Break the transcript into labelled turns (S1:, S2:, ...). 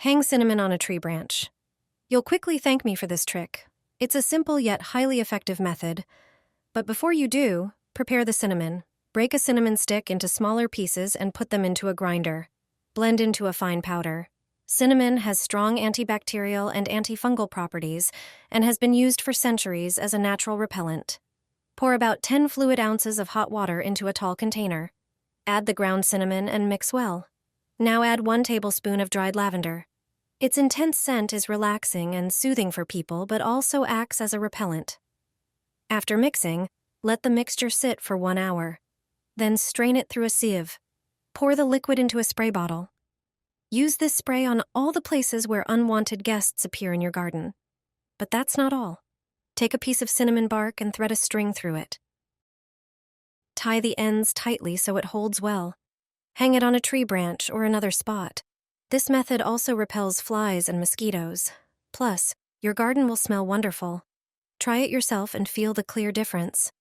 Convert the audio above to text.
S1: Hang cinnamon on a tree branch. You'll quickly thank me for this trick. It's a simple yet highly effective method. But before you do, prepare the cinnamon. Break a cinnamon stick into smaller pieces and put them into a grinder. Blend into a fine powder. Cinnamon has strong antibacterial and antifungal properties and has been used for centuries as a natural repellent. Pour about 10 fluid ounces of hot water into a tall container. Add the ground cinnamon and mix well. Now add 1 tablespoon of dried lavender. Its intense scent is relaxing and soothing for people, but also acts as a repellent. After mixing, let the mixture sit for 1 hour. Then strain it through a sieve. Pour the liquid into a spray bottle. Use this spray on all the places where unwanted guests appear in your garden. But that's not all. Take a piece of cinnamon bark and thread a string through it. Tie the ends tightly so it holds well. Hang it on a tree branch or another spot. This method also repels flies and mosquitoes. Plus, your garden will smell wonderful. Try it yourself and feel the clear difference.